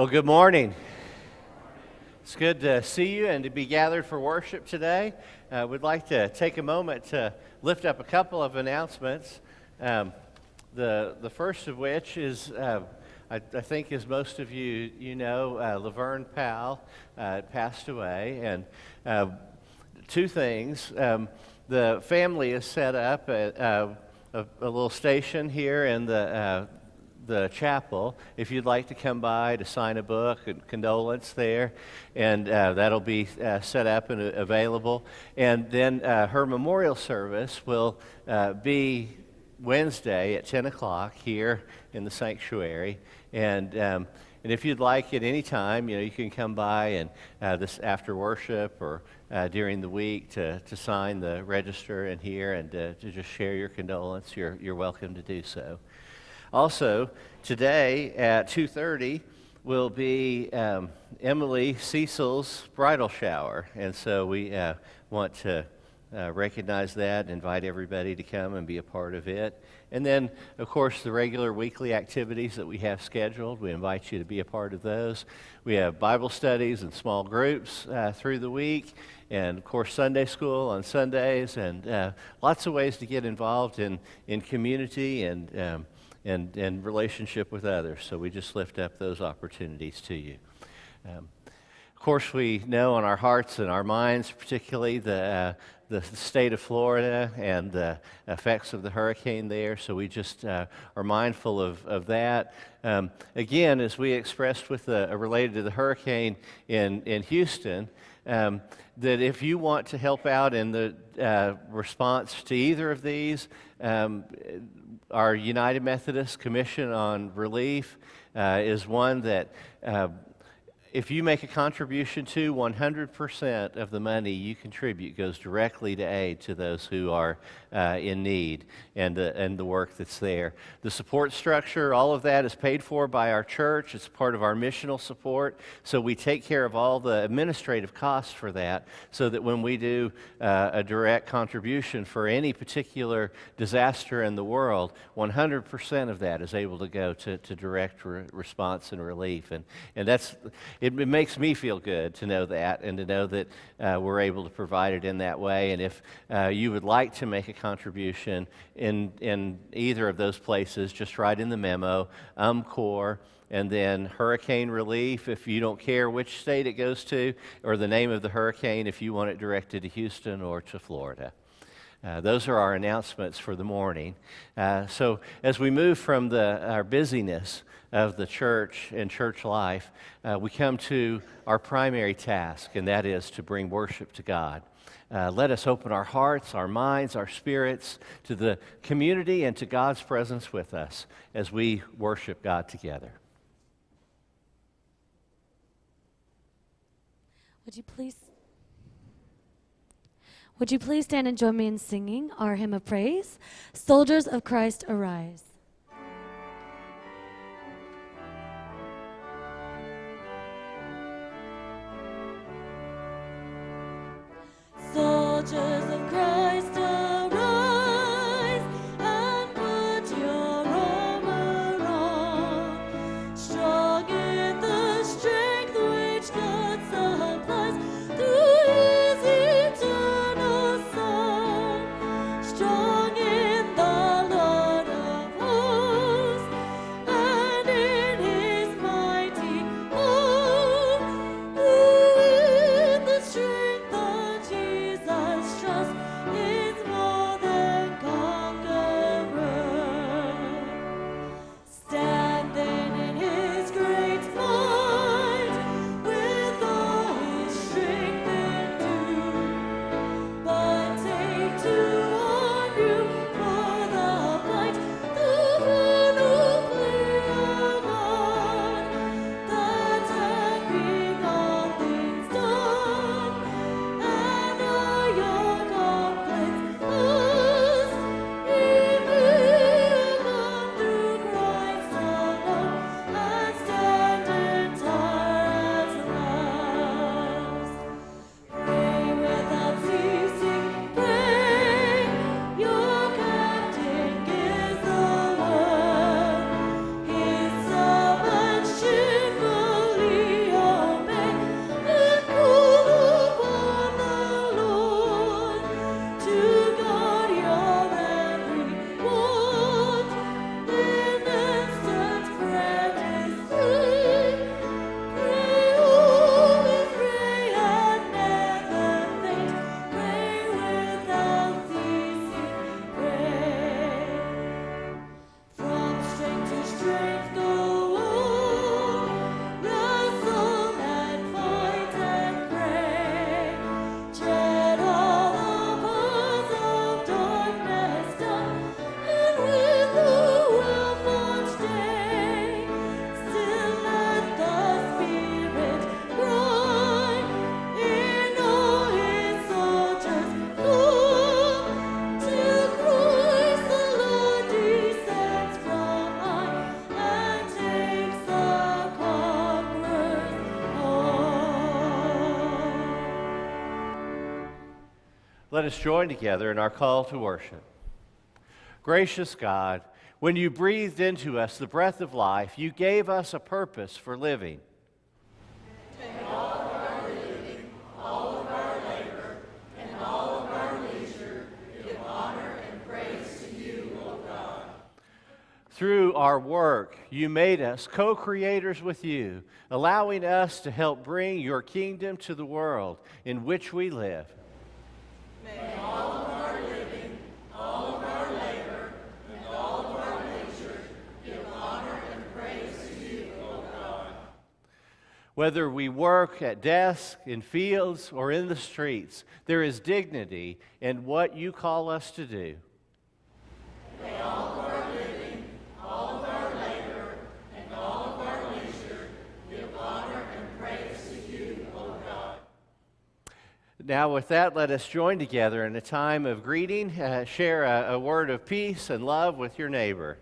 Well, good morning. It's good to see you and to be gathered for worship today. We'd like to take a moment to lift up a couple of announcements. The first of which is, I think as most of you know, Laverne Powell passed away. And two things. The family has set up a little station here in the chapel, if you'd like to come by to sign a book and condolence there, and that'll be set up and available. And then her memorial service will be Wednesday at 10 o'clock here in the sanctuary. And if you'd like at any time, you can come by and this after worship or during the week to sign the register in here and to just share your condolence. You're welcome to do so. Also, today at 2:30 will be Emily Cecil's bridal shower, and so we want to recognize that and invite everybody to come and be a part of it. And then, of course, the regular weekly activities that we have scheduled, we invite you to be a part of those. We have Bible studies and small groups through the week, and, of course, Sunday school on Sundays, and lots of ways to get involved in community and relationship with others. So we just lift up those opportunities to you. Of course, we know on our hearts and our minds, particularly the state of Florida and the effects of the hurricane there. So we just are mindful of that. Again, as we expressed with related to the hurricane in Houston, that if you want to help out in the response to either of these, our United Methodist Commission on Relief is one that if you make a contribution to, 100% of the money you contribute goes directly to aid to those who are in need and the work that's there. The support structure, all of that is paid for by our church. It's part of our missional support. So we take care of all the administrative costs for that so that when we do a direct contribution for any particular disaster in the world, 100% of that is able to go to direct response and relief. And that's... It makes me feel good to know that and to know that we're able to provide it in that way. And if you would like to make a contribution in either of those places, just write in the memo, UMCOR, and then hurricane relief if you don't care which state it goes to, or the name of the hurricane if you want it directed to Houston or to Florida. Those are our announcements for the morning. So as we move from our busyness of the church and church life, we come to our primary task, and that is to bring worship to God. Let us open our hearts, our minds, our spirits to the community and to God's presence with us as we worship God together. Would you please stand and join me in singing our hymn of praise, Soldiers of Christ Arise. Soldiers of Christ arise and put your armor on, strong in the strength which God supplies through His eternal Son, strong in the Lord of hosts and in His mighty arm, who in the strength of Jesus trust Let us join together in our call to worship. Gracious God, when you breathed into us the breath of life, you gave us a purpose for living. Through our work, you made us co-creators with you, allowing us to help bring your kingdom to the world in which we live. May all of our living, all of our labor, and all of our leisure give honor and praise to you, O God. Whether we work at desks, in fields, or in the streets, there is dignity in what you call us to do. May all of our living, all of our labor, and all of our leisure give honor and praise to you, O God. Now, with that, let us join together in a time of greeting. Share a word of peace and love with your neighbor.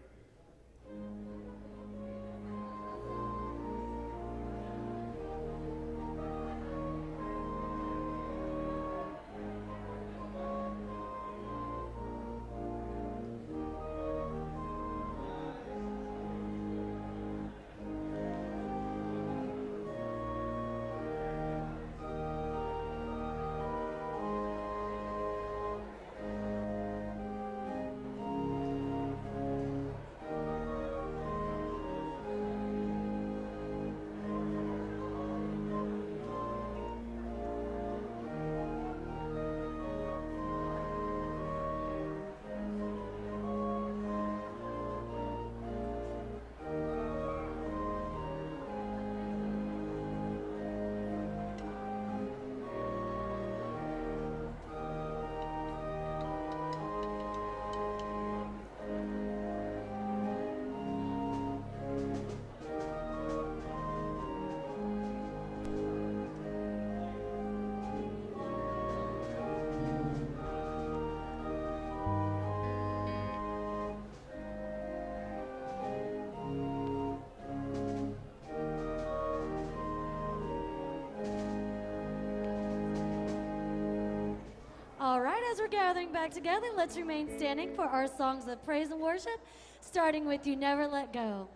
All right, as we're gathering back together, let's remain standing for our songs of praise and worship, starting with You Never Let Go.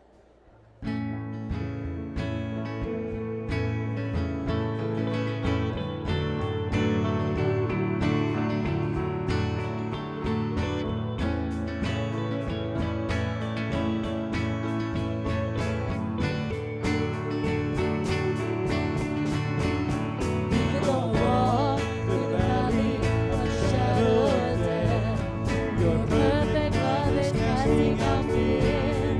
Your perfect love is casting out fear.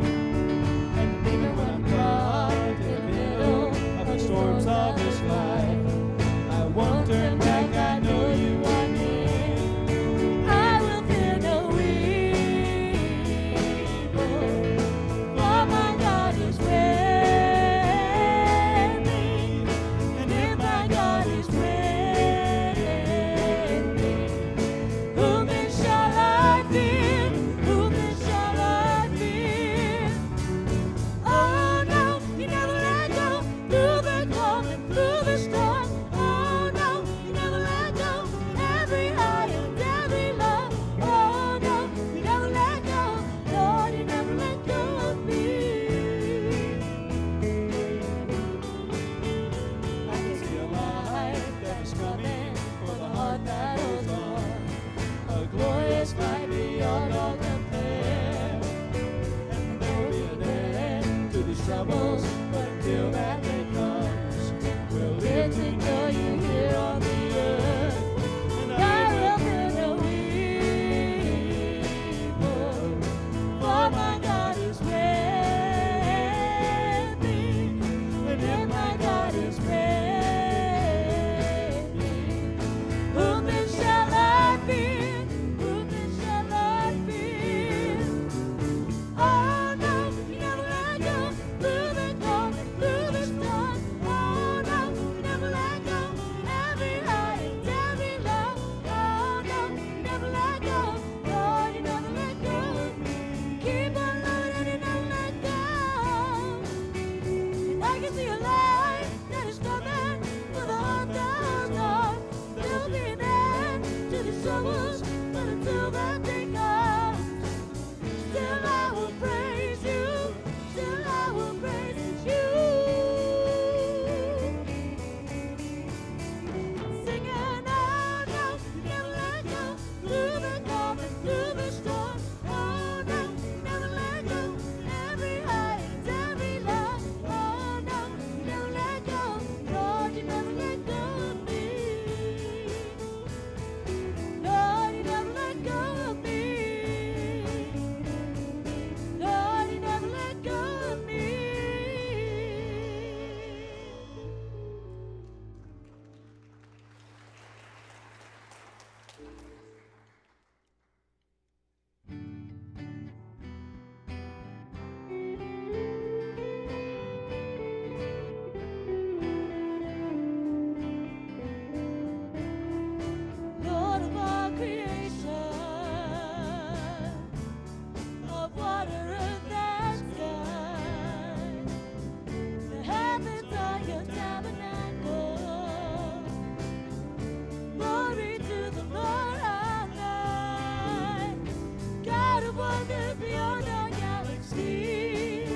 wonder beyond our galaxy.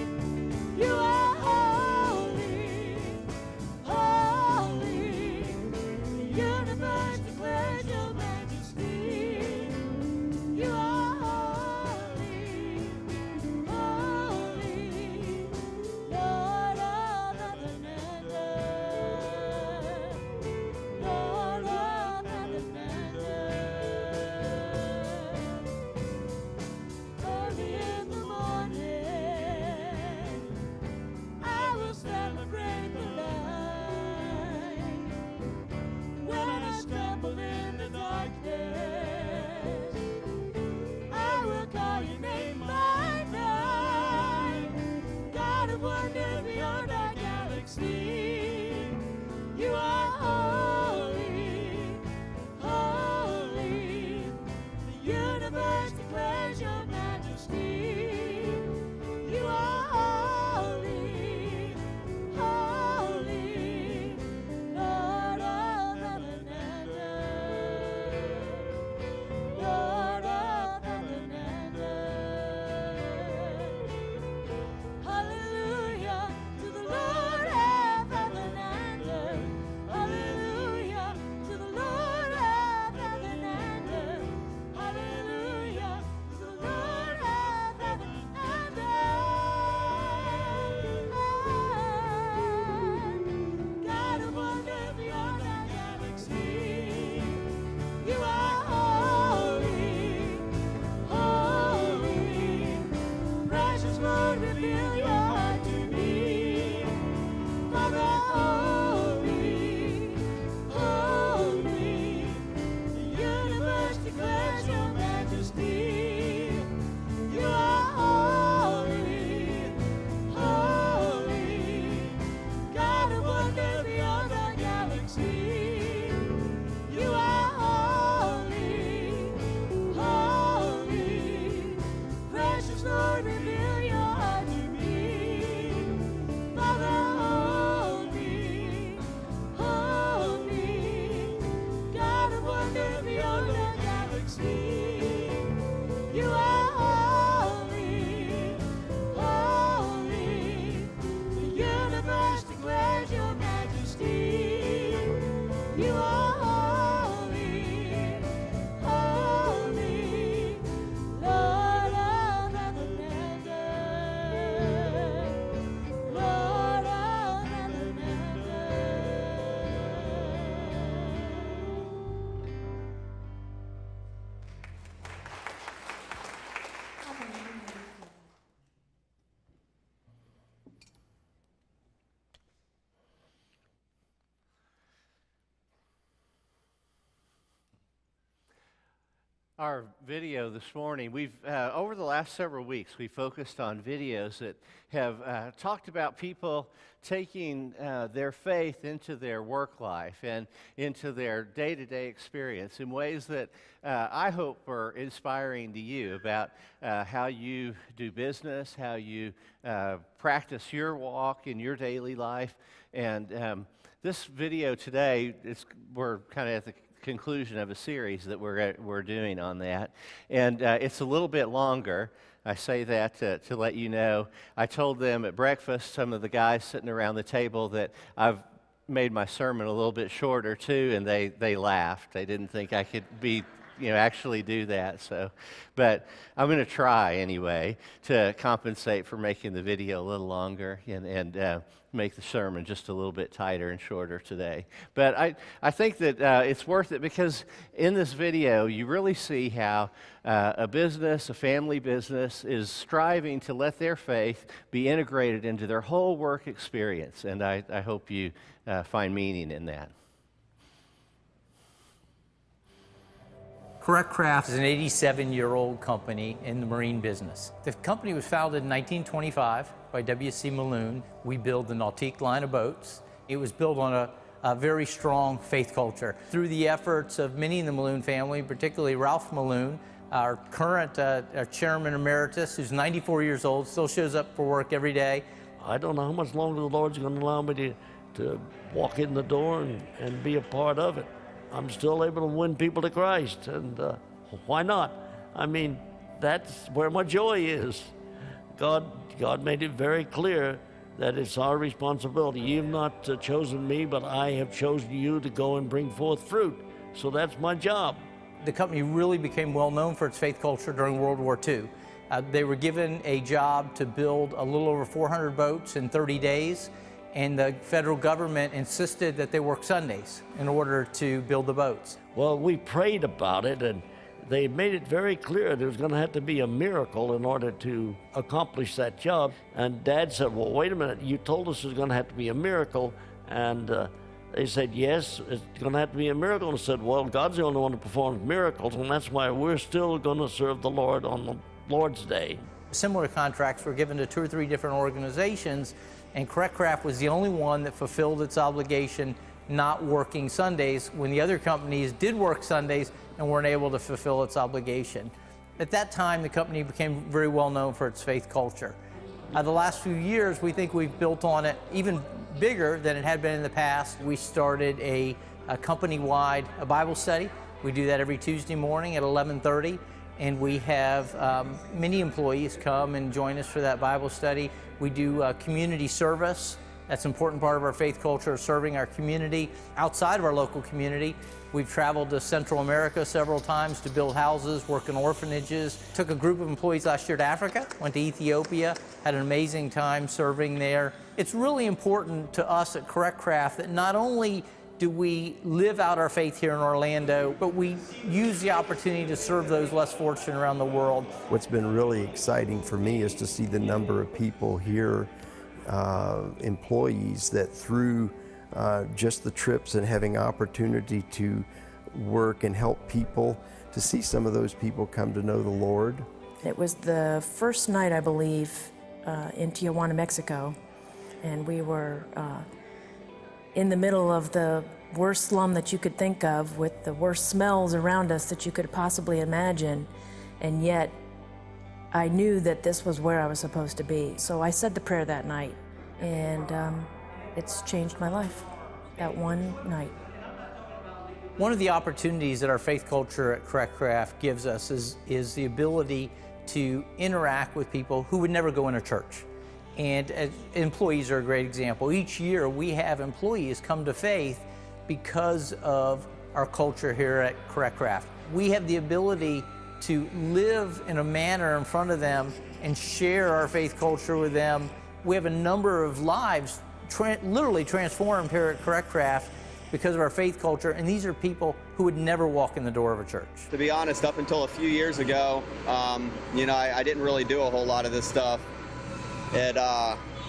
You are holy, holy. The universe declares your majesty. You are holy, holy, Lord of heaven and earth, Lord of heaven and earth. Early in the morning, I will celebrate the light. When I stumbled in the darkness, I will call your name by night. God of wonder beyond our galaxy, you are holy, holy. The universe declares your majesty. You are holy, holy, Lord of heaven and earth, Lord of heaven and earth. Hallelujah to the Lord of heaven and earth. Hallelujah to the Lord of heaven and earth. Hallelujah to the Lord of heaven and earth. God of wonder beyond our galaxy, you are holy, holy. Precious Lord, reveal your heart to me. Father, holy, holy. The universe declares your majesty. You are holy, holy. God of wonder beyond our galaxy. You are holy, holy. Precious Lord, reveal your heart to me. Father, holy, holy. God of wonder beyond our galaxy. You are holy, holy. The universe declares your majesty. You are holy, holy, Lord of heaven and earth, Lord of heaven and earth. Our video this morning, we've over the last several weeks, we focused on videos that have talked about people taking their faith into their work life and into their day-to-day experience in ways that I hope are inspiring to you about how you do business, how you practice your walk in your daily life. And this video today, we're kind of at the conclusion of a series that we're doing on that, and it's a little bit longer. I say that to let you know. I told them at breakfast, some of the guys sitting around the table, that I've made my sermon a little bit shorter too, and they laughed. They didn't think I could actually do that. So, but I'm going to try anyway to compensate for making the video a little longer and make the sermon just a little bit tighter and shorter today. But I think that it's worth it, because in this video you really see how a business, a family business, is striving to let their faith be integrated into their whole work experience. And I hope you find meaning in that. Correct Craft is an 87-year-old company in the marine business. The company was founded in 1925 by W.C. Maloon. We build the Nautique line of boats. It was built on a very strong faith culture. Through the efforts of many in the Maloon family, particularly Ralph Maloon, our current our chairman emeritus, who's 94 years old, still shows up for work every day. I don't know how much longer the Lord's going to allow me to walk in the door and be a part of it. I'm still able to win people to Christ, and why not? I mean, that's where my joy is. God made it very clear that it's our responsibility. You've not chosen me, but I have chosen you to go and bring forth fruit. So that's my job. The company really became well known for its faith culture during World War II. They were given a job to build a little over 400 boats in 30 days, and the federal government insisted that they work Sundays in order to build the boats. Well, we prayed about it, and they made it very clear there was going to have to be a miracle in order to accomplish that job. And Dad said, well, wait a minute, you told us there's going to have to be a miracle. And they said, yes, it's going to have to be a miracle. And I said, well, God's the only one who performs miracles, and that's why we're still going to serve the Lord on the Lord's Day. Similar contracts were given to 2 or 3 different organizations, and Correct Craft was the only one that fulfilled its obligation not working Sundays when the other companies did work Sundays and weren't able to fulfill its obligation. At that time, the company became very well known for its faith culture. The last few years, we think we've built on it even bigger than it had been in the past. We started a company-wide Bible study. We do that every Tuesday morning at 11:30, and we have many employees come and join us for that Bible study. We do community service. That's an important part of our faith culture, serving our community outside of our local community. We've traveled to Central America several times to build houses, work in orphanages. Took a group of employees last year to Africa, went to Ethiopia, had an amazing time serving there. It's really important to us at Correct Craft that not only do we live out our faith here in Orlando, but we use the opportunity to serve those less fortunate around the world. What's been really exciting for me is to see the number of people here, employees that through just the trips and having opportunity to work and help people, to see some of those people come to know the Lord. It was the first night, I believe, in Tijuana, Mexico, and we were in the middle of the worst slum that you could think of, with the worst smells around us that you could possibly imagine, and yet I knew that this was where I was supposed to be. So I said the prayer that night, and it's changed my life, that one night. One of the opportunities that our faith culture at Correct Craft gives us is the ability to interact with people who would never go in a church. And employees are a great example. Each year we have employees come to faith because of our culture here at Correct Craft. We have the ability to live in a manner in front of them and share our faith culture with them. We have a number of lives literally transformed here at Correct Craft because of our faith culture, and these are people who would never walk in the door of a church. To be honest, up until a few years ago, I didn't really do a whole lot of this stuff.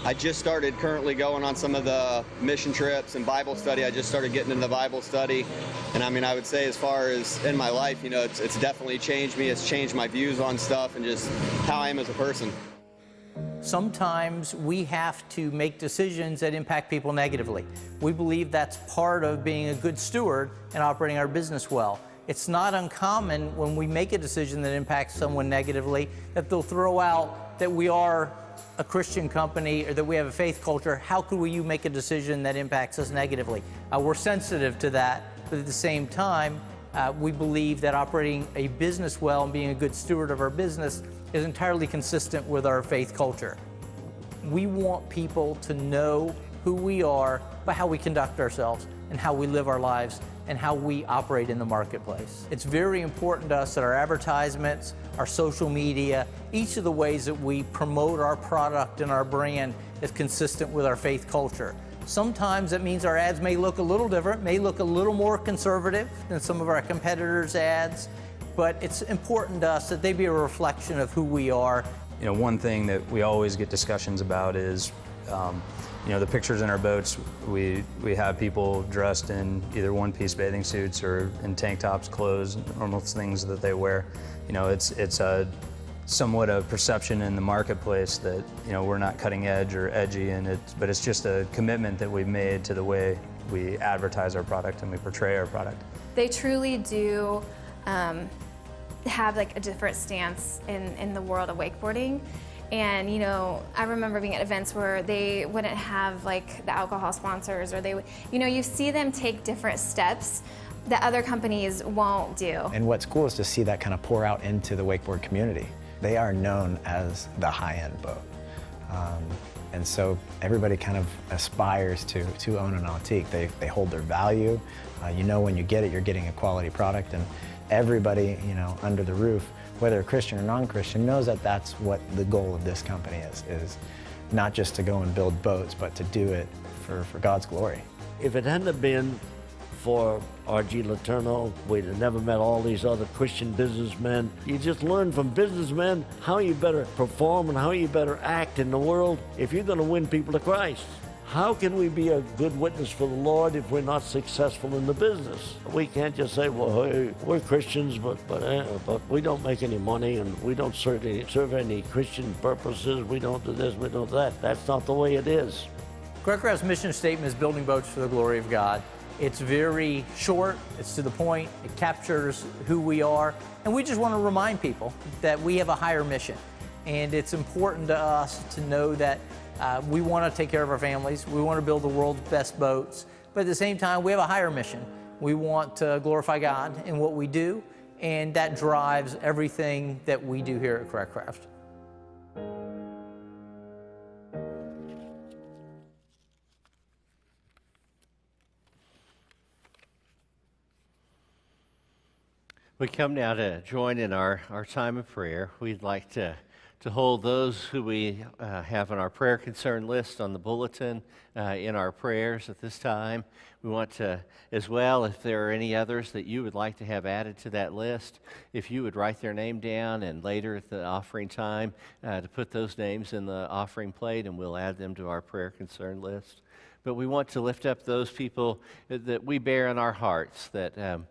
I just started currently going on some of the mission trips and Bible study. I just started getting into the Bible study. And I would say as far as in my life, it's definitely changed me. It's changed my views on stuff and just how I am as a person. Sometimes we have to make decisions that impact people negatively. We believe that's part of being a good steward and operating our business well. It's not uncommon when we make a decision that impacts someone negatively that they'll throw out that we are a Christian company or that we have a faith culture. How could you make a decision that impacts us negatively? We're sensitive to that, but at the same time, we believe that operating a business well and being a good steward of our business is entirely consistent with our faith culture. We want people to know who we are by how we conduct ourselves and how we live our lives and how we operate in the marketplace. It's very important to us that our advertisements, our social media, each of the ways that we promote our product and our brand is consistent with our faith culture. Sometimes that means our ads may look a little different, may look a little more conservative than some of our competitors' ads, but it's important to us that they be a reflection of who we are. One thing that we always get discussions about is the pictures in our boats. We have people dressed in either one-piece bathing suits or in tank tops, clothes, normal things that they wear. It's somewhat a perception in the marketplace that we're not cutting edge or edgy, but it's just a commitment that we've made to the way we advertise our product and we portray our product. They truly do have a different stance in the world of wakeboarding. And I remember being at events where they wouldn't have the alcohol sponsors, or you see them take different steps that other companies won't do. And what's cool is to see that kind of pour out into the wakeboard community. They are known as the high-end boat. And so everybody kind of aspires to own an Nautique. They hold their value. You know when you get it, you're getting a quality product, and everybody, you know, under the roof, whether Christian or non-Christian, knows that that's what the goal of this company is not just to go and build boats, but to do it for God's glory. If it hadn't have been for R.G. Letourneau, we'd have never met all these other Christian businessmen. You just learn from businessmen how you better perform and how you better act in the world if you're going to win people to Christ. How can we be a good witness for the Lord if we're not successful in the business? We can't just say, well, hey, we're Christians, but we don't make any money and we don't serve any Christian purposes. We don't do this, we don't do that. That's not the way it is. Craft's mission statement is building boats for the glory of God. It's very short, it's to the point, it captures who we are, and we just want to remind people that we have a higher mission. And it's important to us to know that we want to take care of our families, we want to build the world's best boats, but at the same time, we have a higher mission. We want to glorify God in what we do, and that drives everything that we do here at Craft. We come now to join in our time of prayer. We'd like to hold those who we have on our prayer concern list on the bulletin in our prayers at this time. We want to, as well, if there are any others that you would like to have added to that list, if you would write their name down and later at the offering time to put those names in the offering plate, and we'll add them to our prayer concern list. But we want to lift up those people that we bear in our hearts that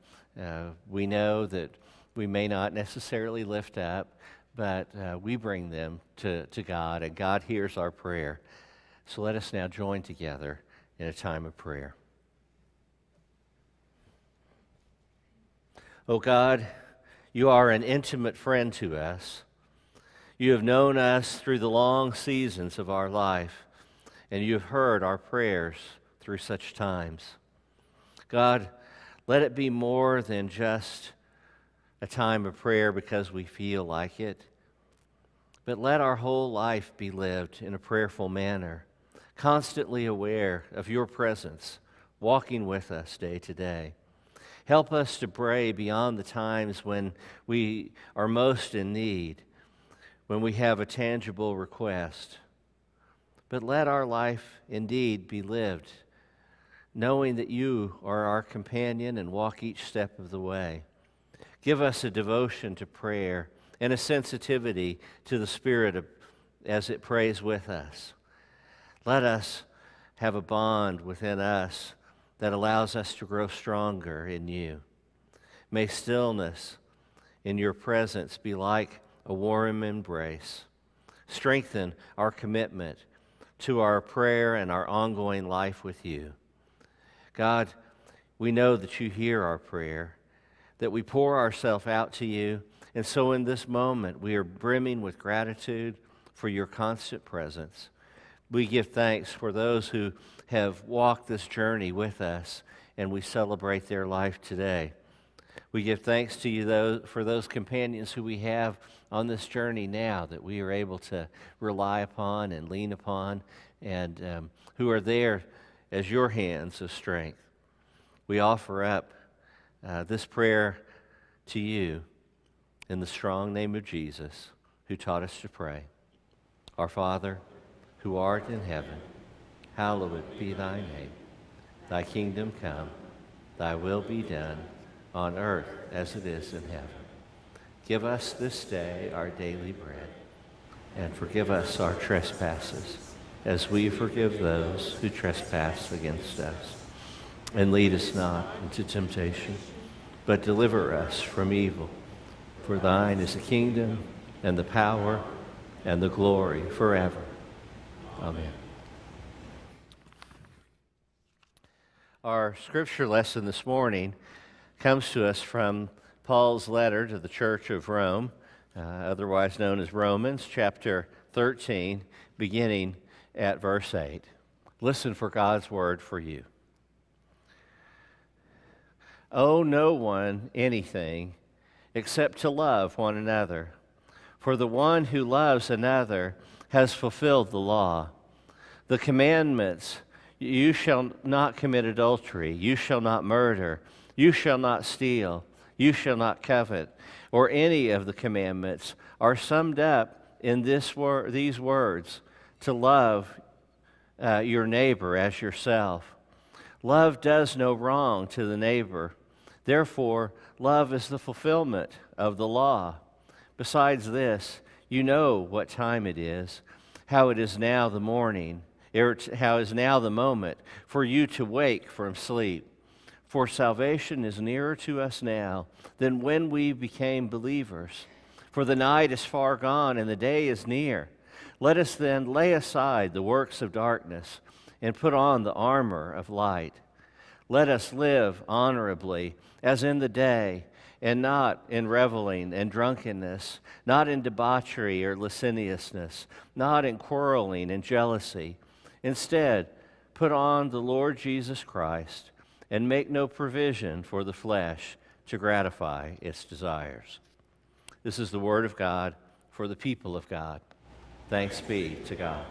we know that we may not necessarily lift up, but we bring them to God, and God hears our prayer. So let us now join together in a time of prayer. Oh God, you are an intimate friend to us. You have known us through the long seasons of our life, and you have heard our prayers through such times. God, let it be more than just a time of prayer because we feel like it, but let our whole life be lived in a prayerful manner, constantly aware of your presence, walking with us day to day. Help us to pray beyond the times when we are most in need, when we have a tangible request. But let our life indeed be lived knowing that you are our companion and walk each step of the way. Give us a devotion to prayer and a sensitivity to the Spirit as it prays with us. Let us have a bond within us that allows us to grow stronger in you. May stillness in your presence be like a warm embrace. Strengthen our commitment to our prayer and our ongoing life with you. God, we know that you hear our prayer, that we pour ourselves out to you, and so in this moment we are brimming with gratitude for your constant presence. We give thanks for those who have walked this journey with us, and we celebrate their life today. We give thanks to you for those companions who we have on this journey now that we are able to rely upon and lean upon, and who are there as your hands of strength. We offer up this prayer to you in the strong name of Jesus, who taught us to pray. Our Father, who art in heaven, hallowed be thy name. Thy kingdom come, thy will be done, on earth as it is in heaven. Give us this day our daily bread, and forgive us our trespasses, as we forgive those who trespass against us. And lead us not into temptation, but deliver us from evil. For thine is the kingdom, and the power, and the glory forever. Amen. Our scripture lesson this morning comes to us from Paul's letter to the Church of Rome, otherwise known as Romans, chapter 13, beginning at verse 8. Listen for God's word for you. Owe no one anything except to love one another, For the one who loves another has fulfilled the law. The commandments, you shall not commit adultery, you shall not murder, you shall not steal, you shall not covet, or any of the commandments, are summed up in these words, to love your neighbor as yourself. Love does no wrong to the neighbor. Therefore, love is the fulfillment of the law. Besides this, you know what time it is, how it is now the morning, how is now the moment for you to wake from sleep. For salvation is nearer to us now than when we became believers. For the night is far gone and the day is near. Let us then lay aside the works of darkness and put on the armor of light. Let us live honorably as in the day, and not in reveling and drunkenness, not in debauchery or lasciviousness, not in quarreling and jealousy. Instead, put on the Lord Jesus Christ and make no provision for the flesh to gratify its desires. This is the word of God for the people of God. Thanks be to God.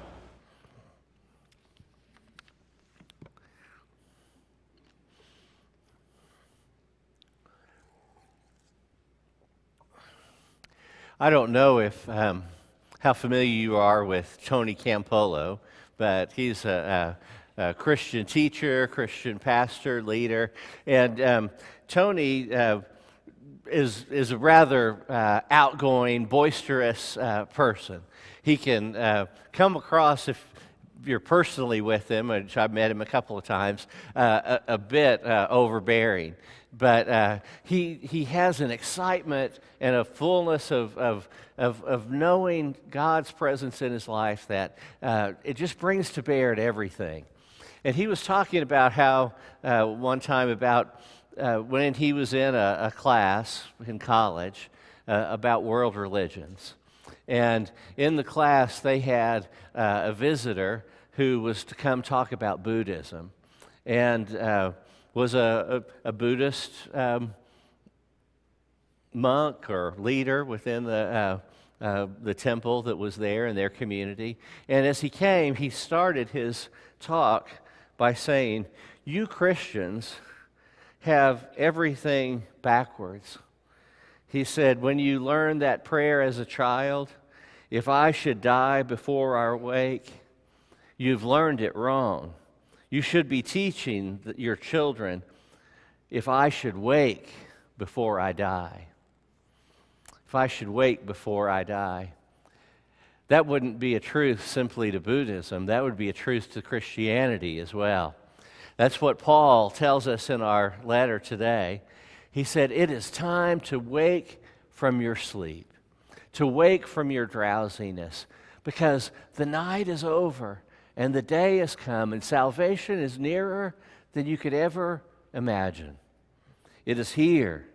I don't know if how familiar you are with Tony Campolo, but he's a Christian teacher, Christian pastor, leader, and Tony is a rather outgoing, boisterous person. He can come across, if you're personally with him, which I've met him a couple of times, a bit overbearing. But he has an excitement and a fullness of knowing God's presence in his life that it just brings to bear to everything. And he was talking about how one time about when he was in a class in college about world religions. And in the class, they had a visitor who was to come talk about Buddhism. And was a Buddhist monk or leader within the temple that was there in their community. And as he came, he started his talk by saying, "You Christians have everything backwards." He said, "When you learned that prayer as a child, if I should die before I wake, you've learned it wrong. You should be teaching your children, if I should wake before I die. If I should wake before I die." That wouldn't be a truth simply to Buddhism. That would be a truth to Christianity as well. That's what Paul tells us in our letter today. He said, it is time to wake from your sleep, to wake from your drowsiness, because the night is over and the day has come, and salvation is nearer than you could ever imagine. It is here.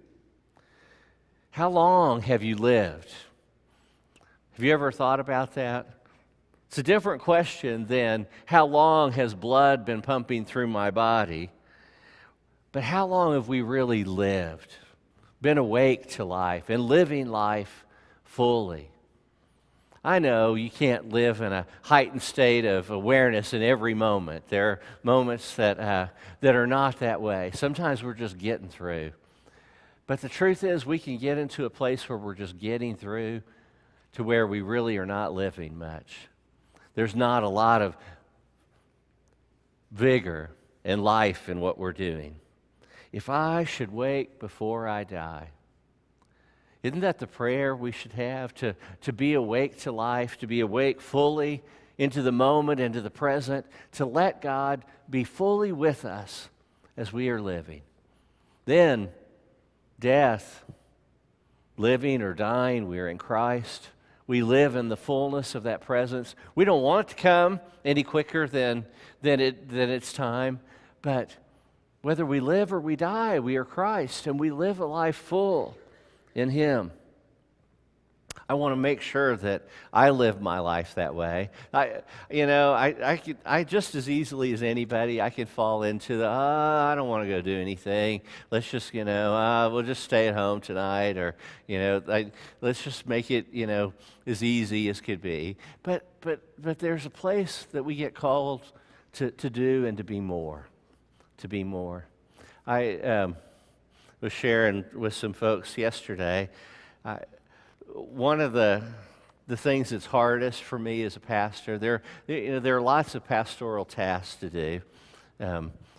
How long have you lived? Have you ever thought about that? It's a different question than how long has blood been pumping through my body, but how long have we really lived, been awake to life, and living life fully? I know you can't live in a heightened state of awareness in every moment. There are moments that are not that way. Sometimes we're just getting through. But the truth is, we can get into a place where we're just getting through to where we really are not living much. There's not a lot of vigor and life in what we're doing. If I should wake before I die. Isn't that the prayer we should have? To be awake to life, to be awake fully into the moment, into the present, to let God be fully with us as we are living. Then, death, living or dying, we are in Christ. We live in the fullness of that presence. We don't want it to come any quicker than it's time, but whether we live or we die, we are Christ, and we live a life full in Him. I want to make sure that I live my life that way. I just as easily as anybody, I can fall into I don't want to go do anything. Let's just, we'll just stay at home tonight, or, let's just make it, as easy as could be. But there's a place that we get called to do and to be more, I was sharing with some folks yesterday. One of the things that's hardest for me as a pastor, there are lots of pastoral tasks to do.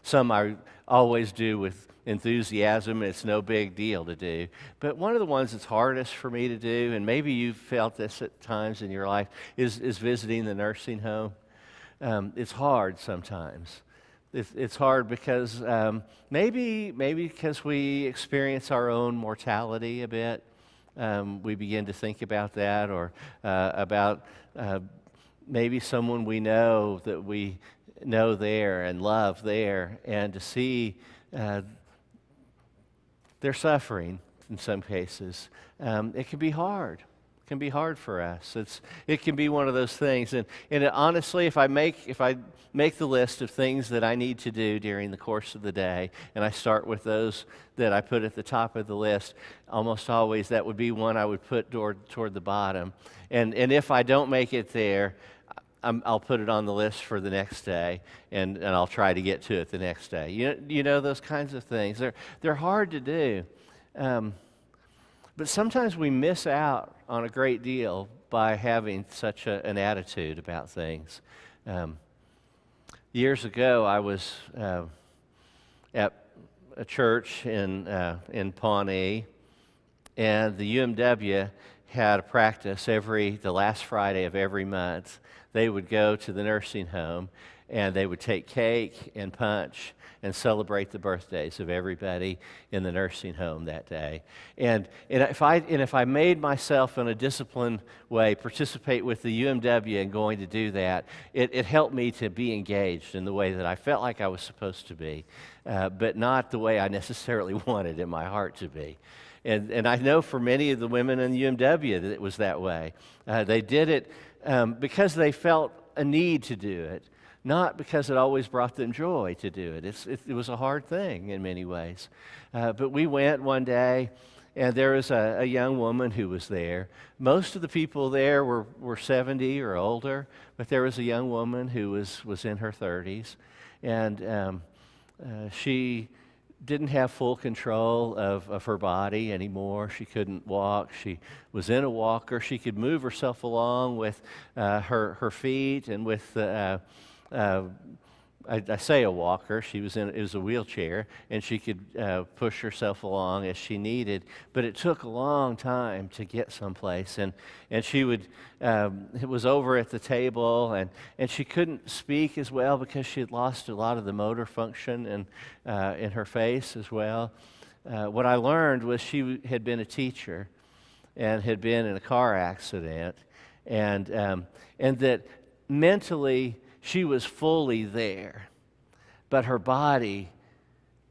Some I always do with enthusiasm, and it's no big deal to do. But one of the ones that's hardest for me to do, and maybe you've felt this at times in your life, is visiting the nursing home. It's hard sometimes. It's hard because maybe because we experience our own mortality a bit. We begin to think about that, or about maybe someone we know that we know there and love there, and to see their suffering in some cases. It can be hard. It can be hard for us. It can be one of those things. And honestly, if I make the list of things that I need to do during the course of the day, and I start with those that I put at the top of the list, almost always that would be one I would put toward the bottom. And if I don't make it there, I'll put it on the list for the next day, and I'll try to get to it the next day. You know those kinds of things. They're hard to do. But sometimes we miss out on a great deal by having such an attitude about things. Years ago, I was at a church in Pawnee, and the UMW had a practice the last Friday of every month. They would go to the nursing home, and they would take cake and punch and celebrate the birthdays of everybody in the nursing home that day. And if I made myself in a disciplined way participate with the UMW in going to do that, it helped me to be engaged in the way that I felt like I was supposed to be, but not the way I necessarily wanted in my heart to be. And I know for many of the women in the UMW that it was that way. They did it because they felt a need to do it, not because it always brought them joy to do it. It was a hard thing in many ways. But we went one day, and there was a young woman who was there. Most of the people there were 70 or older, but there was a young woman who was in her 30s. And she didn't have full control of her body anymore. She couldn't walk. She was in a walker. She could move herself along with her feet and with I say a walker. It was a wheelchair, and she could push herself along as she needed. But it took a long time to get someplace, and she would. It was over at the table, and she couldn't speak as well because she had lost a lot of the motor function in her face as well. What I learned was she had been a teacher, and had been in a car accident, and that mentally she was fully there, but her body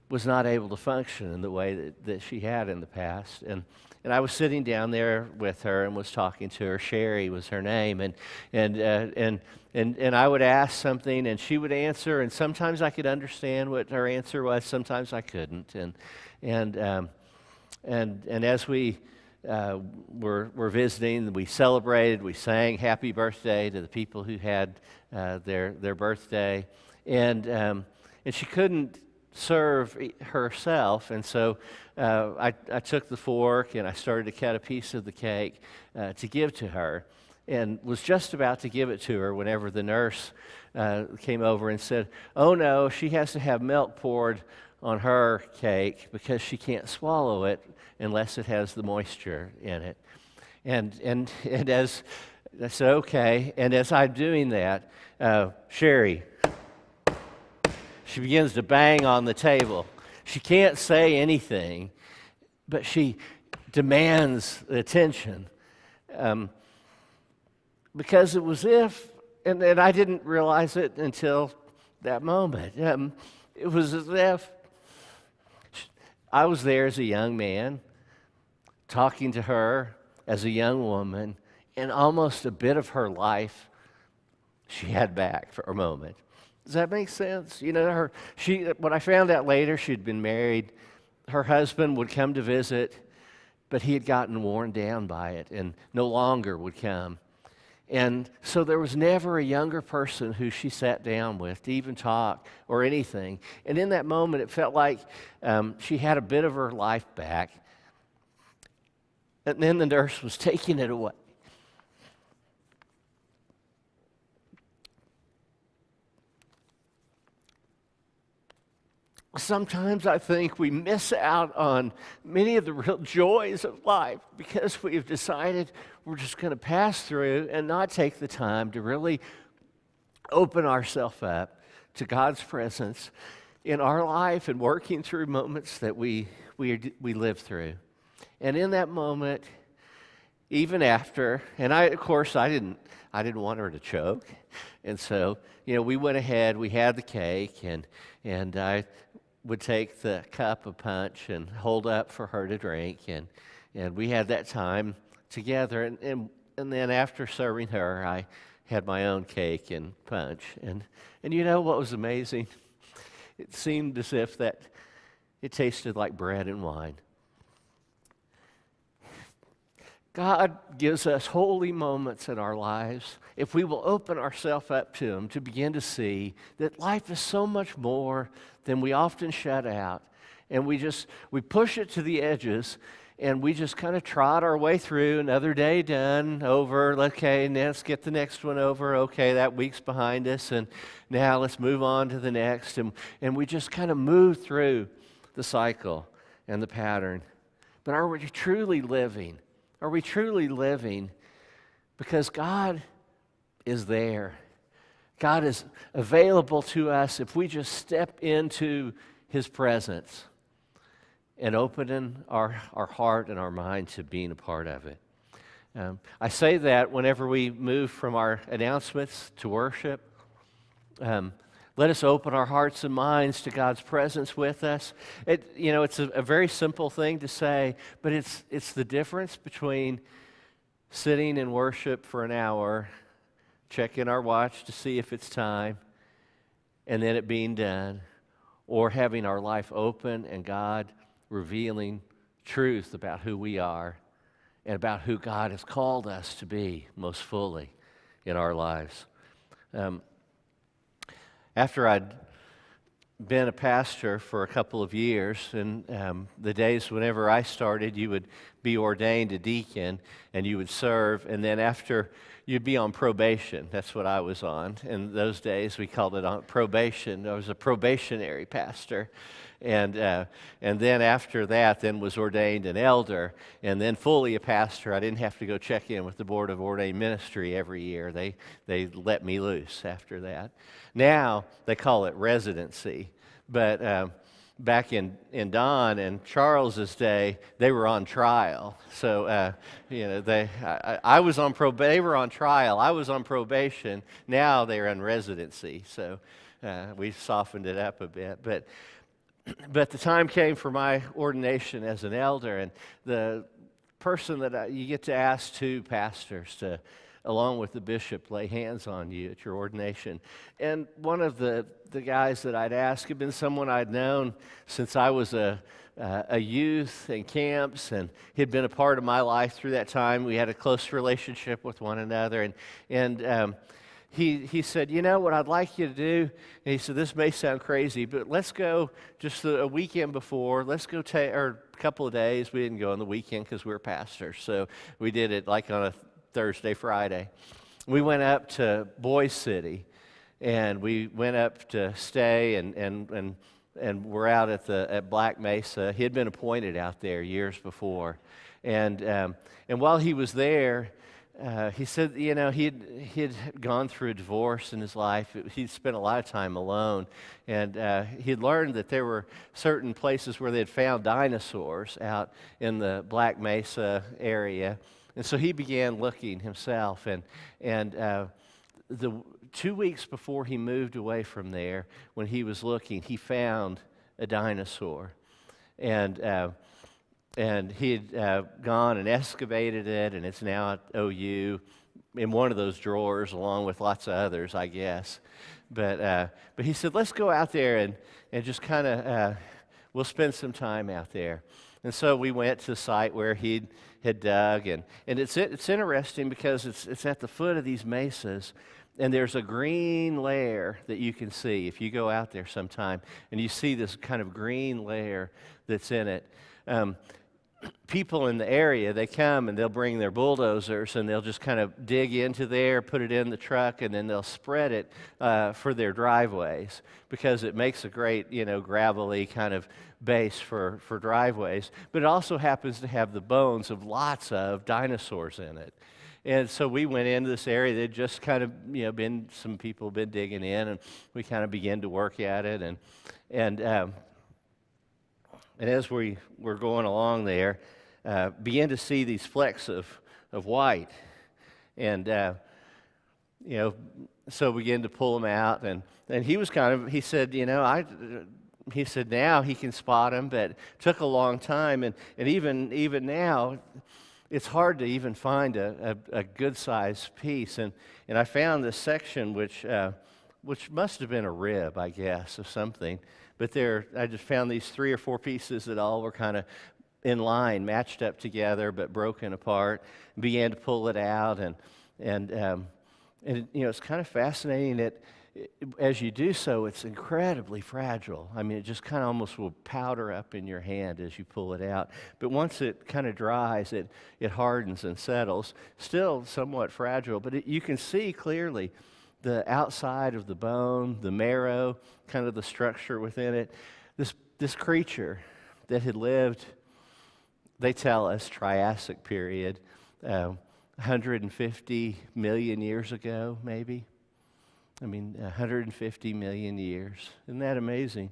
was not able to function in the way that she had in the past. And I was sitting down there with her and was talking to her. Sherry was her name, and I would ask something, and she would answer. And sometimes I could understand what her answer was. Sometimes I couldn't. And as we were visiting, we celebrated. We sang "Happy Birthday" to the people who had their birthday, and she couldn't serve herself, and so I took the fork and I started to cut a piece of the cake to give to her, and was just about to give it to her whenever the nurse came over and said, "Oh no, she has to have milk poured on her cake because she can't swallow it unless it has the moisture in it." And as I said, okay, and as I'm doing that, Sherry, she begins to bang on the table. She can't say anything, but she demands attention. Because it was and I didn't realize it until that moment. It was as if I was there as a young man, talking to her as a young woman, and almost a bit of her life she had back for a moment. Does that make sense? You know, what I found out later, she'd been married. Her husband would come to visit, but he had gotten worn down by it and no longer would come. And so there was never a younger person who she sat down with to even talk or anything. And in that moment, it felt like she had a bit of her life back. And then the nurse was taking it away. Sometimes I think we miss out on many of the real joys of life because we've decided we're just going to pass through and not take the time to really open ourselves up to God's presence in our life and working through moments that we live through. And in that moment, even after, and I didn't want her to choke, and so we went ahead, we had the cake, and I would take the cup of punch and hold up for her to drink, and we had that time together, and then after serving her, I had my own cake and punch, and you know what was amazing? It seemed as if that it tasted like bread and wine. God gives us holy moments in our lives if we will open ourselves up to Him to begin to see that life is so much more than we often shut out. And we push it to the edges and we just kind of trot our way through. Another day done, over, okay, now let's get the next one over. Okay, that week's behind us, and now let's move on to the next. And we just kind of move through the cycle and the pattern. But are we truly living? Are we truly living? Because God is there. God is available to us if we just step into His presence and open our heart and our mind to being a part of it. I say that whenever we move from our announcements to worship. Let us open our hearts and minds to God's presence with us. It's a very simple thing to say, but it's the difference between sitting in worship for an hour, checking our watch to see if it's time, and then it being done, or having our life open and God revealing truth about who we are and about who God has called us to be most fully in our lives. After I'd been a pastor for a couple of years, and the days whenever I started, you would be ordained a deacon, and you would serve, and then after, you'd be on probation. That's what I was on. In those days, we called it on probation. I was a probationary pastor. And then after that, then was ordained an elder, and then fully a pastor. I didn't have to go check in with the Board of Ordained Ministry every year. They let me loose after that. Now, they call it residency. But back in Don and Charles's day, they were on trial. So, I was on they were on trial. I was on probation. Now they're in residency. So we softened it up a bit. But the time came for my ordination as an elder, and the person that you get to ask two pastors to, along with the bishop, lay hands on you at your ordination. And one of the guys that I'd ask had been someone I'd known since I was a youth in camps, and he'd been a part of my life through that time. We had a close relationship with one another, and he said, you know what I'd like you to do? And he said, this may sound crazy, but let's go just a weekend before. Let's go or a couple of days. We didn't go on the weekend because we were pastors, so we did it like on a Thursday, Friday. We went up to Boise City, and we went up to stay, and we're out at Black Mesa. He had been appointed out there years before, and while he was there, he said, he'd gone through a divorce in his life. He'd spent a lot of time alone, and he'd learned that there were certain places where they'd found dinosaurs out in the Black Mesa area, and so he began looking himself. And the 2 weeks before he moved away from there, when he was looking, he found a dinosaur, and and he had gone and excavated it, and it's now at OU in one of those drawers, along with lots of others, I guess. But he said, let's go out there and just kind of, we'll spend some time out there. And so we went to the site where he had dug, and it's interesting because it's at the foot of these mesas, and there's a green layer that you can see if you go out there sometime, and you see this kind of green layer that's in it. People in the area, they come and they'll bring their bulldozers and they'll just kind of dig into there, put it in the truck, and then they'll spread it for their driveways because it makes a great, gravelly kind of base for driveways. But it also happens to have the bones of lots of dinosaurs in it. And so we went into this area. There'd just kind of, some people been digging in, and we kind of began to work at it. And as we were going along there, began to see these flecks of white. And, so we began to pull them out. And he was he said, he said now he can spot them, but it took a long time. And even now, it's hard to even find a good-sized piece. And I found this section which must have been a rib, I guess, of something. But I just found these 3 or 4 pieces that all were kind of in line, matched up together, but broken apart. Began to pull it out, and it's kind of fascinating that as you do so, it's incredibly fragile. I mean, it just kind of almost will powder up in your hand as you pull it out. But once it kind of dries, it hardens and settles. Still somewhat fragile, but you can see clearly the outside of the bone, the marrow, kind of the structure within it. This creature that had lived, they tell us, Triassic period, 150 million years ago, maybe. 150 million years. Isn't that amazing?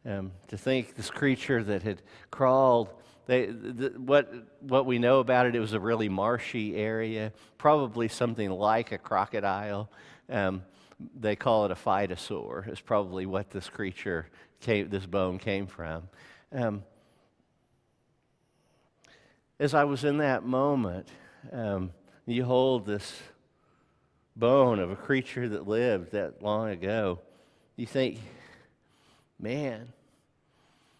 To think this creature that had crawled, what we know about it, it was a really marshy area, probably something like a crocodile. They call it a phytosaur, is probably what this creature this bone came from. As I was in that moment, you hold this bone of a creature that lived that long ago, you think, man,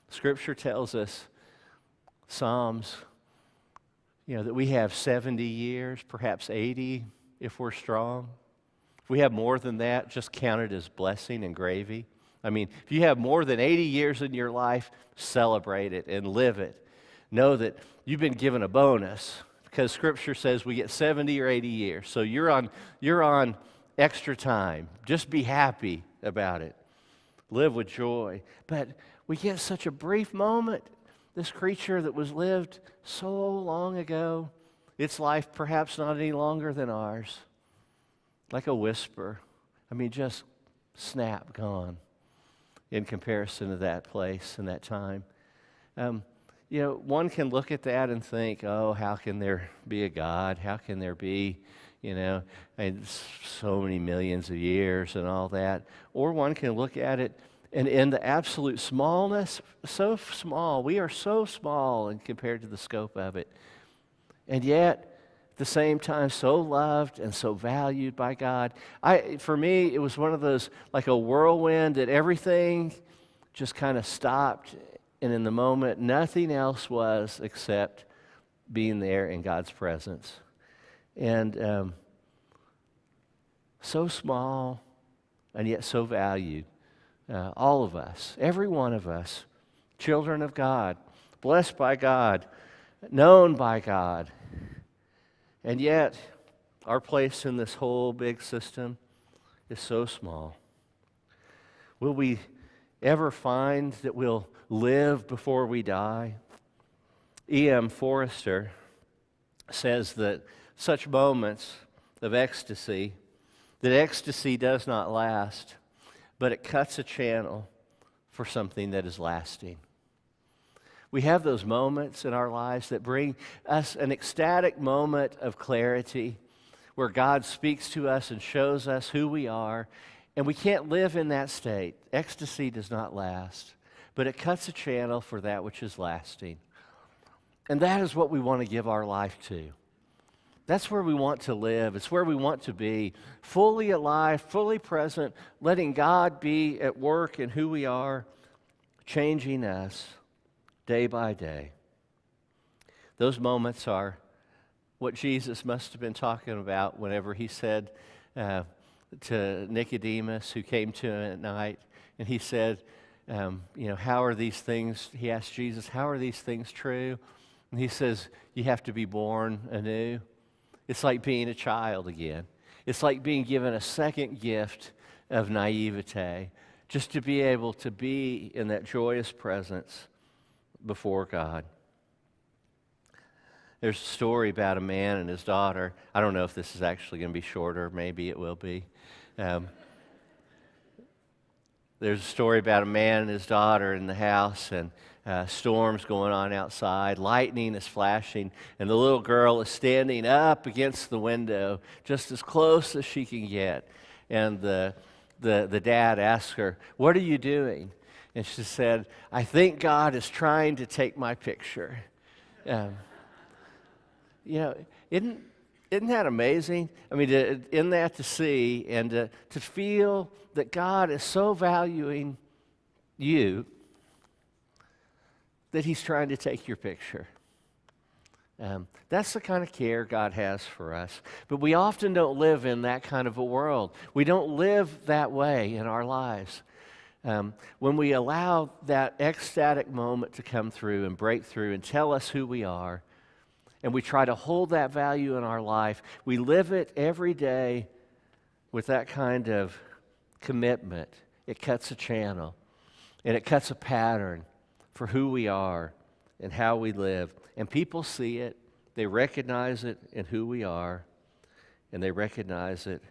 Scripture tells us, Psalms, that we have 70 years, perhaps 80 if we're strong. If we have more than that, just count it as blessing and gravy. If you have more than 80 years in your life, celebrate it and live it. Know that you've been given a bonus, because Scripture says we get 70 or 80 years. So you're on extra time. Just be happy about it. Live with joy. But we get such a brief moment. This creature that was lived so long ago, its life perhaps not any longer than ours. Like a whisper. Just snap, gone in comparison to that place and that time. One can look at that and think, oh, how can there be a God? How can there be, so many millions of years and all that? Or one can look at it and in the absolute smallness, so small, we are so small and compared to the scope of it. And yet, at the same time, so loved and so valued by God. For me, it was one of those, like a whirlwind that everything just kind of stopped. And in the moment, nothing else was except being there in God's presence. And so small and yet so valued. All of us, every one of us, children of God, blessed by God, known by God. And yet, our place in this whole big system is so small. Will we ever find that we'll live before we die? E.M. Forrester says that such moments of ecstasy, that ecstasy does not last, but it cuts a channel for something that is lasting. We have those moments in our lives that bring us an ecstatic moment of clarity where God speaks to us and shows us who we are, and we can't live in that state. Ecstasy does not last, but it cuts a channel for that which is lasting. And that is what we want to give our life to. That's where we want to live. It's where we want to be, fully alive, fully present, letting God be at work in who we are, changing us day by day. Those moments are what Jesus must have been talking about whenever he said to Nicodemus, who came to him at night, and he said, how are these things, he asked Jesus, how are these things true? And he says, you have to be born anew. It's like being a child again. It's like being given a second gift of naivete, just to be able to be in that joyous presence before God. There's a story about a man and his daughter. I don't know if this is actually going to be shorter. Maybe it will be. There's a story about a man and his daughter in the house, and storms going on outside. Lightning is flashing, and the little girl is standing up against the window, just as close as she can get. And the dad asks her, "What are you doing?" And she said, "I think God is trying to take my picture." Isn't that amazing? I mean, in that to see and to feel that God is so valuing you that he's trying to take your picture. That's the kind of care God has for us. But we often don't live in that kind of a world. We don't live that way in our lives. When we allow that ecstatic moment to come through and break through and tell us who we are, and we try to hold that value in our life, we live it every day with that kind of commitment. It cuts a channel, and it cuts a pattern for who we are and how we live. And people see it, they recognize it in who we are, and they recognize it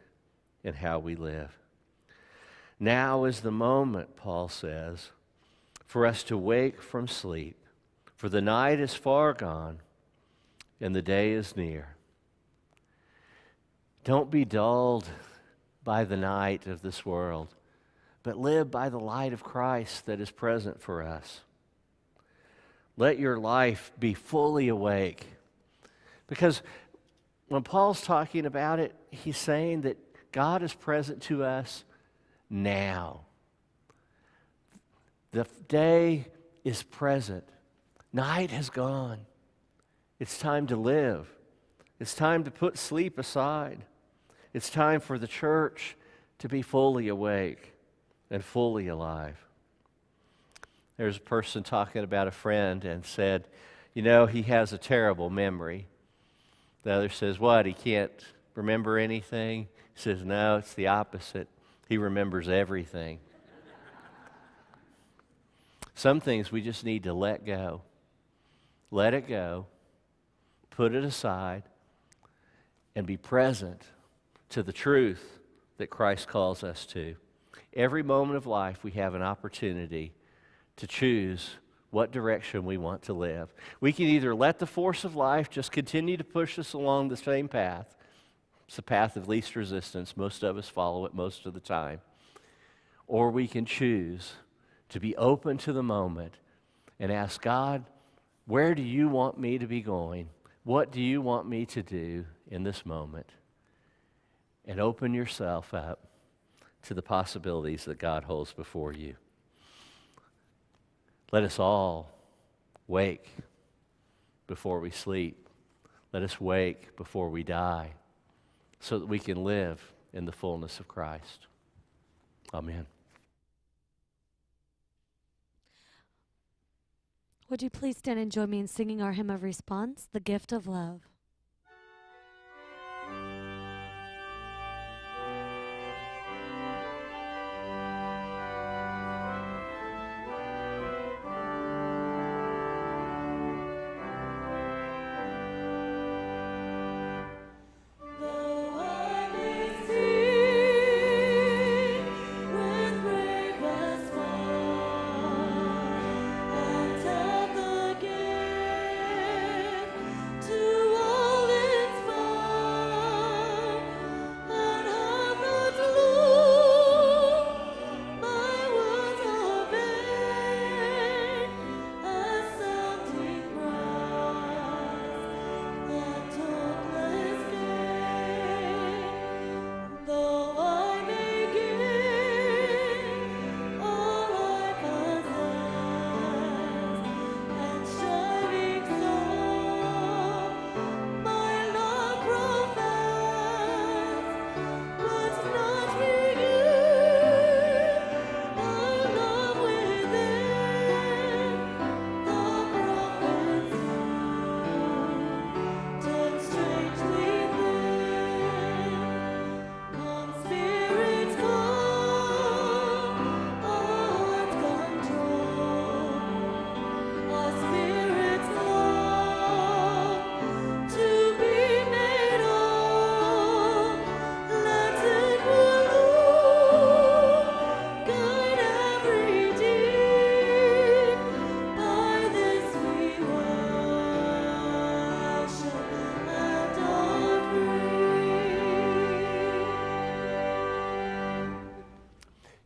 in how we live. Now is the moment, Paul says, for us to wake from sleep, for the night is far gone, and the day is near. Don't be dulled by the night of this world, but live by the light of Christ that is present for us. Let your life be fully awake. Because when Paul's talking about it, he's saying that God is present to us now. The day is present. Night has gone. It's time to live. It's time to put sleep aside. It's time for the church to be fully awake and fully alive. There's a person talking about a friend and said, he has a terrible memory. The other says, what, he can't remember anything? He says, no, it's the opposite. He remembers everything. Some things we just need to let go. Let it go. Put it aside and be present to the truth that Christ calls us to. Every moment of life we have an opportunity to choose what direction we want to live. We can either let the force of life just continue to push us along the same path. It's the path of least resistance. Most of us follow it most of the time. Or we can choose to be open to the moment and ask God, where do you want me to be going? What do you want me to do in this moment? And open yourself up to the possibilities that God holds before you. Let us all wake before we sleep. Let us wake before we die so that we can live in the fullness of Christ. Amen. Would you please stand and join me in singing our hymn of response, The Gift of Love? To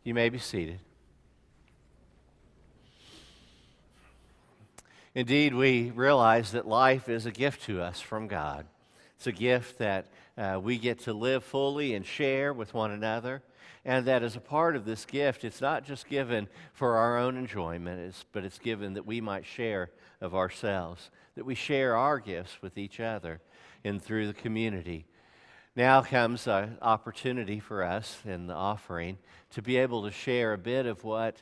You may be seated. Indeed, we realize that life is a gift to us from God. It's a gift that we get to live fully and share with one another. And that as a part of this gift, it's not just given for our own enjoyment, but it's given that we might share of ourselves, that we share our gifts with each other and through the community. Now comes an opportunity for us in the offering to be able to share a bit of what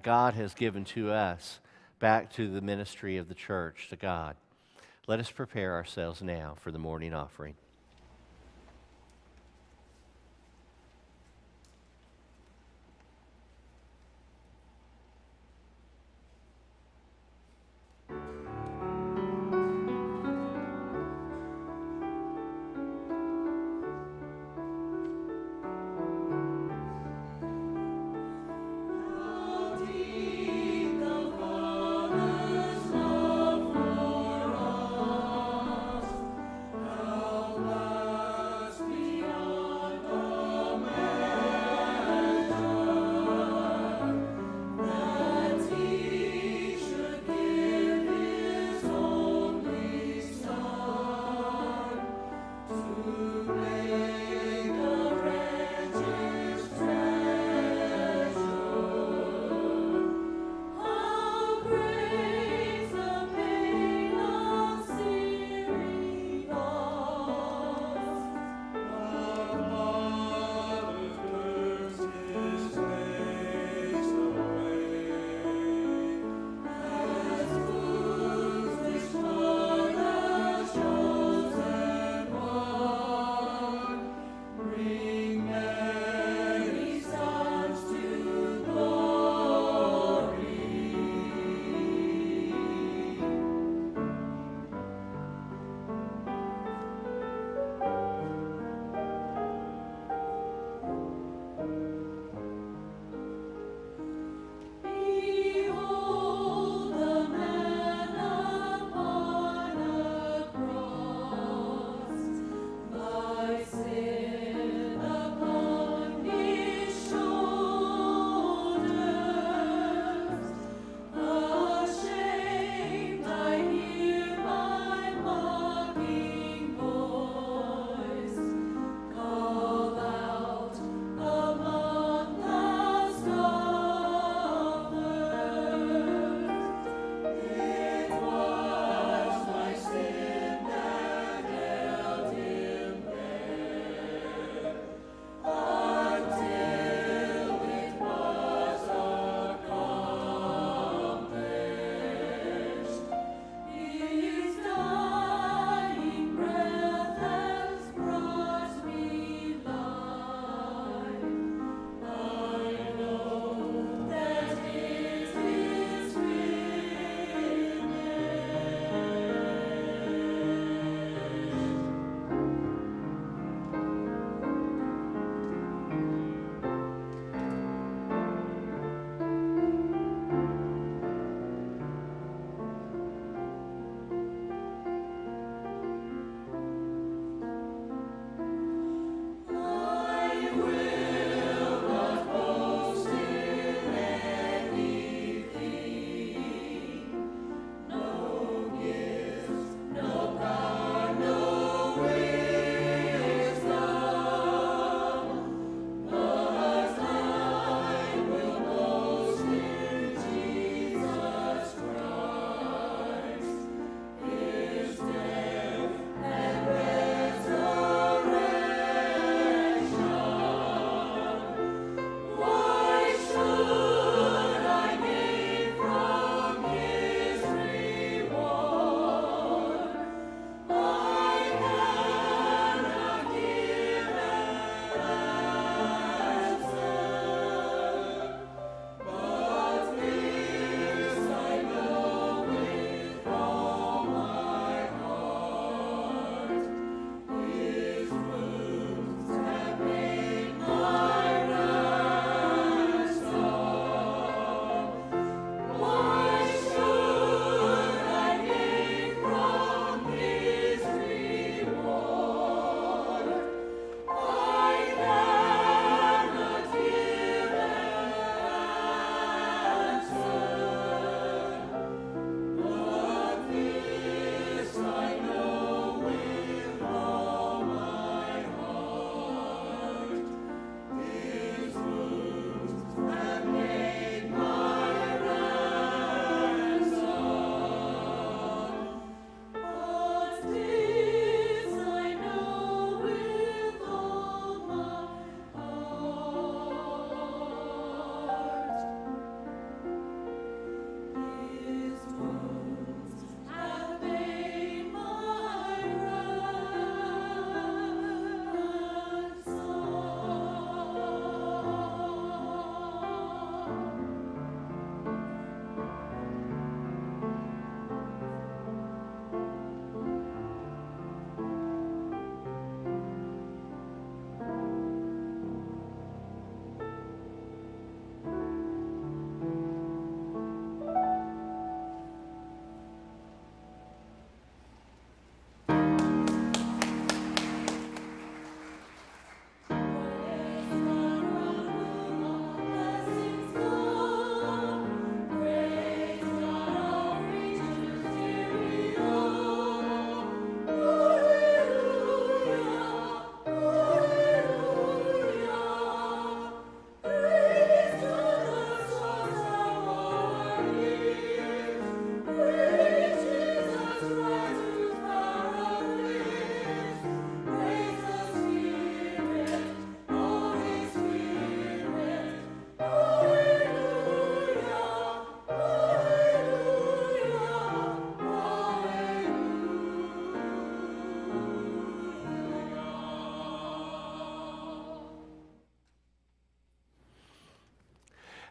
God has given to us back to the ministry of the church, to God. Let us prepare ourselves now for the morning offering. How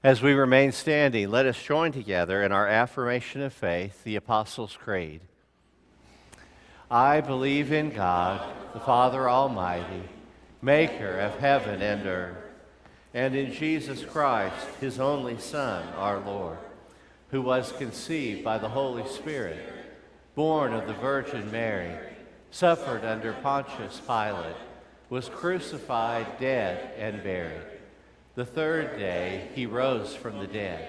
As we remain standing, let us join together in our affirmation of faith, the Apostles' Creed. I believe in God, the Father Almighty, maker of heaven and earth, and in Jesus Christ, his only Son, our Lord, who was conceived by the Holy Spirit, born of the Virgin Mary, suffered under Pontius Pilate, was crucified, dead, and buried. The third day he rose from the dead.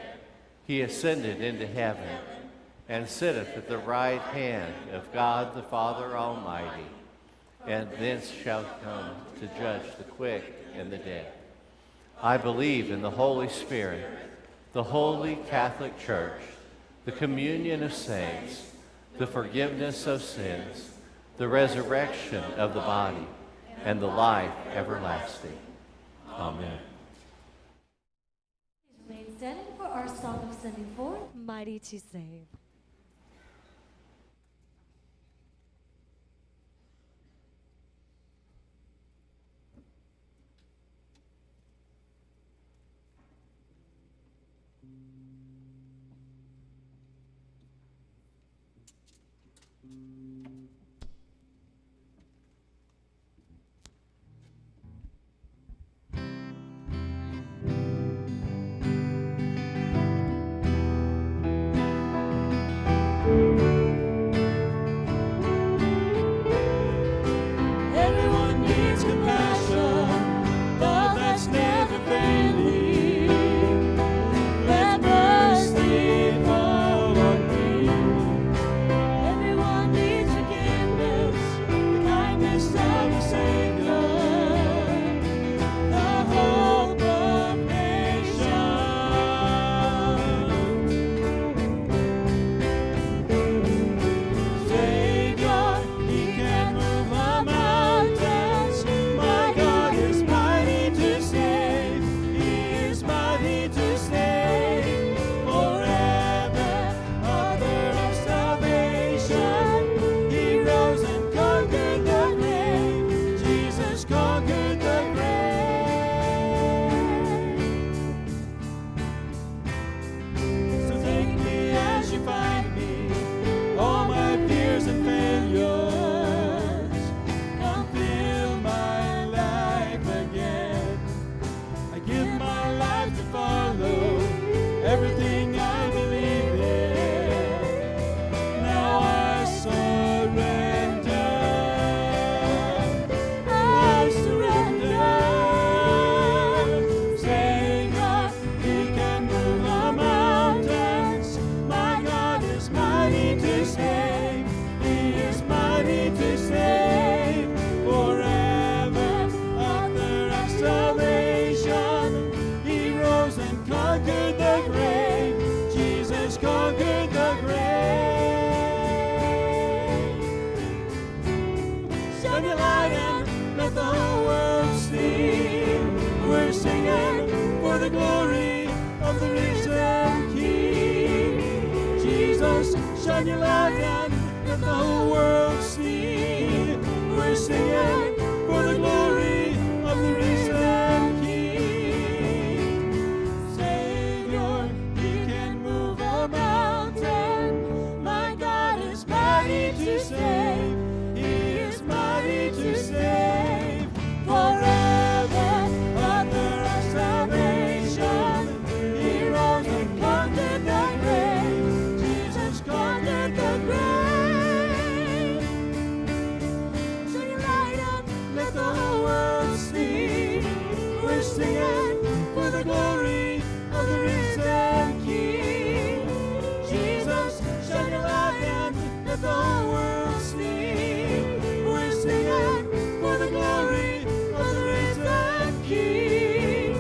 He ascended into heaven and sitteth at the right hand of God the Father Almighty, and thence shall come to judge the quick and the dead. I believe in the Holy Spirit, the holy Catholic Church, the communion of saints, the forgiveness of sins, the resurrection of the body, and the life everlasting. Amen. Remain standing for our song of sending forth, Mighty to Save. Everyone needs compassion, love that's never failing. Let mercy fall on me. Everyone needs forgiveness, the kindness of the Savior, the hope of nations. Savior, He can move the mountains. My God is mighty to save. He is mighty to save. Forever, author of salvation. He rose and conquered the grave. Jesus conquered the grave. So take me as you find me, all my fears and failures. Come fill my life again. I give my life to follow everything I believe in. Now I surrender. I surrender. Savior, He can move the mountains. My God is mighty to save. He is mighty to save. Forever, author of salvation. He rose and conquered the grave. Jesus conquered the grave. Shine your light and let the whole world see. We're singing for the glory of the risen King. Jesus, shine your light and let the whole world see. We're singing for the glory of the risen King. Savior, He can move a mountain. My God is mighty to save. He is mighty to save. Forever, author of salvation. He rose and conquered the grave. Jesus conquered the grave. Shine your light and let the whole world see. We're singing for the glory of the risen King. Jesus, shine your light and let the whole world see. We're singing for the glory of the risen King.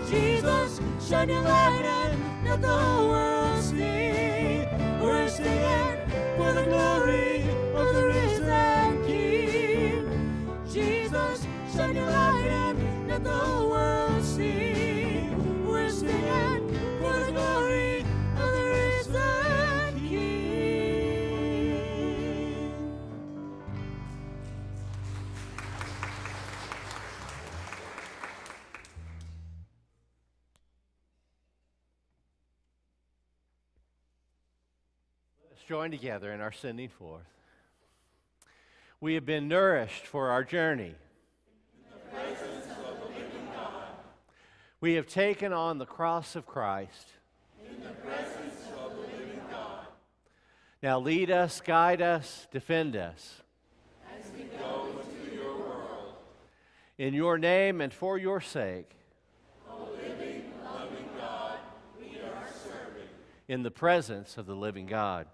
Jesus, shine your light and let the whole world see. We're singing for the glory of the risen King. Jesus, shine your light and let the whole world see. We're singing for the glory of the risen King. join together in our sending forth. We have been nourished for our journey. In the presence of the living God. We have taken on the cross of Christ. In the presence of the living God. Now lead us, guide us, defend us. As we go into your world. In your name and for your sake. O living, loving God, we are serving. In the presence of the living God.